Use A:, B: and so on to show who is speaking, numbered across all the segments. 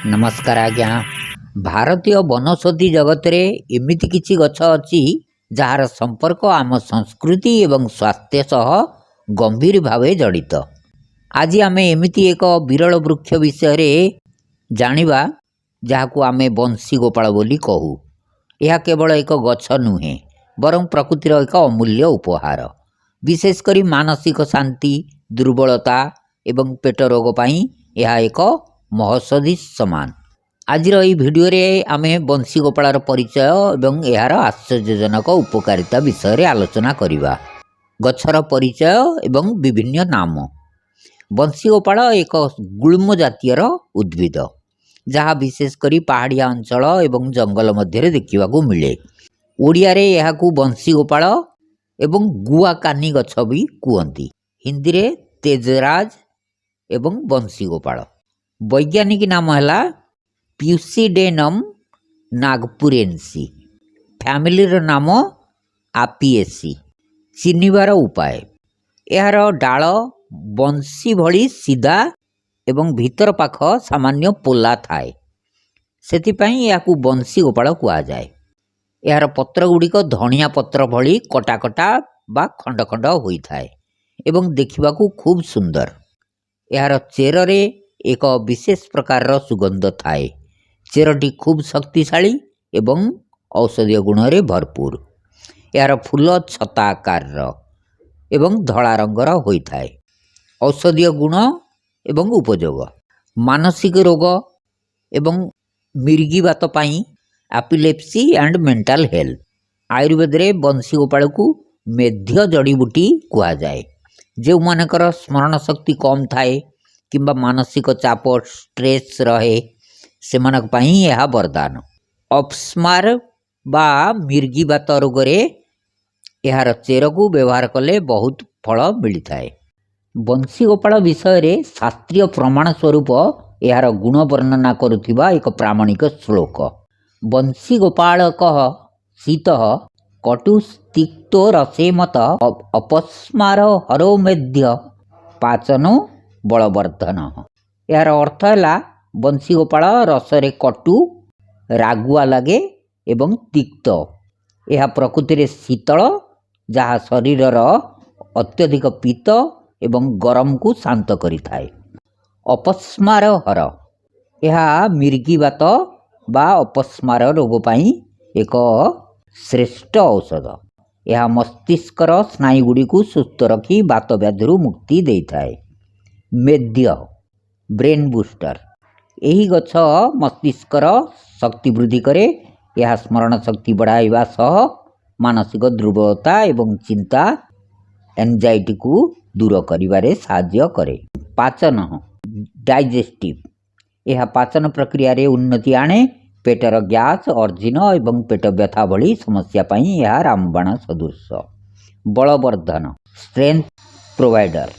A: नमस्कार आज्ञा। भारतीय वनौषधि जगत रे एमिति किछि गछ अछि जार संपर्क आम संस्कृति एवं स्वास्थ्य सह गंभीर भावे जड़ित। आज आम एमिति एक विरल वृक्ष विषय रे जानिबा जाहाकू आमे बंशी गोपाल बोली कहू। यह केवल एक गछ नुहे बरं प्रकृतिर एक अमूल्य उपहार। विशेषकर मानसिक शांति, दुर्बलता एवं पेट रोग पाई यह एक महौषधि समान। आज भिडियो रे आमे बंशी गोपाल परिचय एवं यार आश्चर्यजनक उपकारिता विषय रे आलोचना करिबा। गछर परिचय एवं विभिन्न नाम। बंशी गोपाल एक गुल्म जातीयर उद्भिद जहाँ विशेषकर पहाड़िया अंचल एवं जंगल मध्य देखा मिले। ओडिया रे यहाकू बंशी गोपाल एवं गुआ कानी गछ भी कहती। हिंदी रे तेजराज एवं बंशी गोपाल। वैज्ञानिक नाम है प्यूसिडेनम नागपुरेन्सी। फैमिली नाम आपिएसी। चिन्हबार उपाय यार डाल बंशी भली सीधा एवं भीतर पाख सामान्य पोला थाए, सेथिपाई याकू बंशी गोपाल कुआ जाए। यार पत्र गुड़िक धनिया पत्र भली कटा कटा बा खंड खंड होता है एवं देखिबाकू खूब सुंदर। यार चेर रे एक विशेष प्रकार सुगंध थाए। चेरटी खूब शक्तिशाली एवं औषधीय गुण रे भरपूर। यार फूल छता आकार एवं धड़ा रंगर होता है। औषधीय गुण एवं उपयोग मानसिक रोग एवं मिर्गीबात पाई, epilepsy and mental health. Ayurveda रे बंशी गोपाल को मेध्य जड़ीबूटी कहा जाए। जो मानकर स्मरण शक्ति कम थाए किंबा मानसिक चाप स्ट्रेस रहे सेमानक पई यह वरदान। अपस्मार बा मिर्गीबात रोग रे यार चेर को व्यवहार कले बहुत फल मिलता है। बंशी गोपाल विषय रे शास्त्रीय प्रमाण स्वरूप यार गुण वर्णना करुथिबा एक प्रामाणिक श्लोक। बंशी गोपालक शीत कटु तिक्तो रसे मत अपस्मार हरो मेध्य पाचनो बलवर्धन। यार अर्थ है बंशी गोपाल रसरे कटु रागुआ लगे एवं तिक्त। यह प्रकृति रे शीतल जहाँ शरीरर अत्यधिक पीत एवं गरम को शांत करिथाए। अपस्मार हर यह मिर्गीबात बा अपस्मार रोग पाई एक श्रेष्ठ औषध। यह मस्तिष्कर स्नायुगुड़ी को सुस्थ रखी बात व्याधि मुक्ति देइथाए। मेध्य ब्रेन बूस्टर यही गछ मस्तिष्कर शक्ति वृद्धि करे। यह स्मरण शक्ति बढ़ाइबा सह मानसिक दुर्बलता एवं चिंता एंजाइटी को दूर करिबारे साहाय्य करे। पाचन डाइजेस्टिव यह पाचन प्रक्रिया रे उन्नति आणे। पेटर गैस अर्जिन एवं पेट व्यथा भली समस्या पाई यह रामबाण सदृश। बलवर्धन स्ट्रेंथ प्रोवाइडर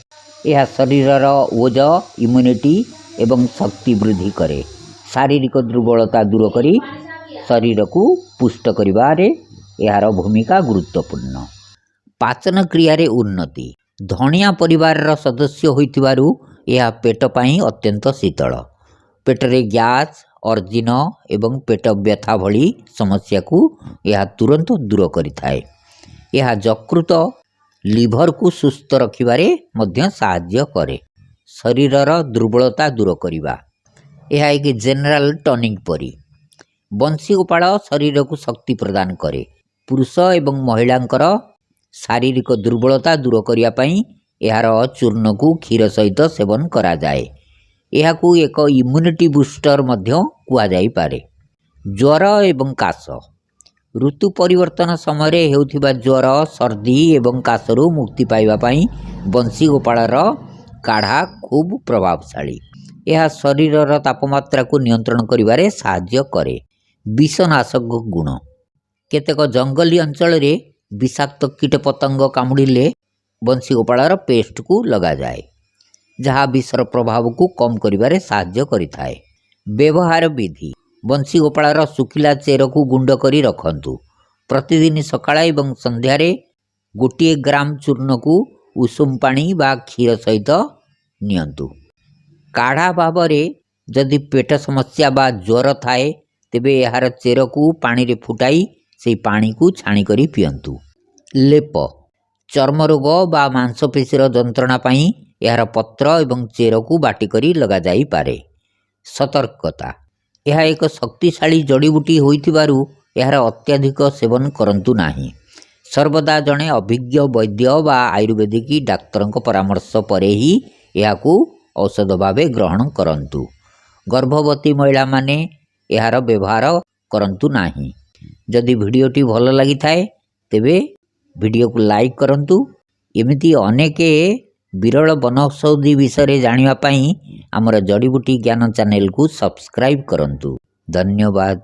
A: यह शरीरर ओज इम्यूनिटी एवं शक्ति वृद्धि करे। शारीरिक दुर्बलता दूर करी शरीर को पुष्ट करिबारे यार भूमिका गुरुत्वपूर्ण। पाचन क्रिया रे उन्नति धनिया परिवार सदस्य होइतिबारु यह पेट पाई अत्यंत शीतल। पेटरे गैस अर्जिन एवं पेट व्यथा भली समस्या को यह तुरंत दूर करिथाए। यह यकृत लिभर को सुस्थ रखिबारे मध्य साहाय्य करे। शरीरर दुर्बलता दूर करिबा यह एक जनरल टॉनिक परी। बंशी गोपाल शरीर को शक्ति प्रदान करे। पुरुष एवं महिलांकर शारीरिक दुर्बलता दूर करिया पई यार चूर्ण को क्षीर सहित सेवन करा जाए। यह को एक इम्यूनिटी बूस्टर मध्य कुआ जाई पारे। ज्वर एवं काश ऋतु परिवर्तन समय हेउथिबा ज्वर सर्दी एवं काशरू मुक्ति पाइबा पाई बंशी गोपालर काढ़ा खूब प्रभावशाली। यह शरीरर तापमात्रा को नियंत्रण करिबारे साहाय्य करे। विषनाशक गुण केतेक जंगली अंचल रे विषाक्त कीट पतंग कामुड़िले बंशी गोपालर पेस्ट को लगा जाए जहाँ विषर प्रभाव को कम करिबारे साहाय्य करिथाए। व्यवहार विधि बंशी गोपालर सुखिला चेर को गुंड करी रखंतु। प्रतिदिन सकाळ एवं संध्यारे 1 ग्राम चूर्ण को उषुम पानी बा क्षीर सहित नियंतु। काढ़ा भाव जदि पेट समस्या बा ज्वर थाए तेबे यार चेर को पानी रे फुटाई से पानी को छाणिकरी पियंतु। लेप चर्म रोग बा मांसपेशीर जंत्रणा पाई यार पत्र एवं चेर को बाटिकरी लगा जाई पारे। सतर्कता यह एक शक्तिशाली जड़ीबूटी होइथिबारु यार अत्याधिक सेवन करंतु नाही। सर्वदा जड़े अभिज्ञ वैद्य बा आयुर्वेदिक डाक्तर परामर्श पर ही याकू औषध भावे ग्रहण करंतु। गर्भवती महिला माने यार व्यवहार करंतु नाही। जदि भिडियोटी भल लगी थाए तेबे भिडियो को लाइक करंतु। एमिति अनेक विरल वनौषधि विषय जानिबा पई हमर जड़ीबूटी ज्ञान चैनल को सब्सक्राइब करंतु। धन्यवाद।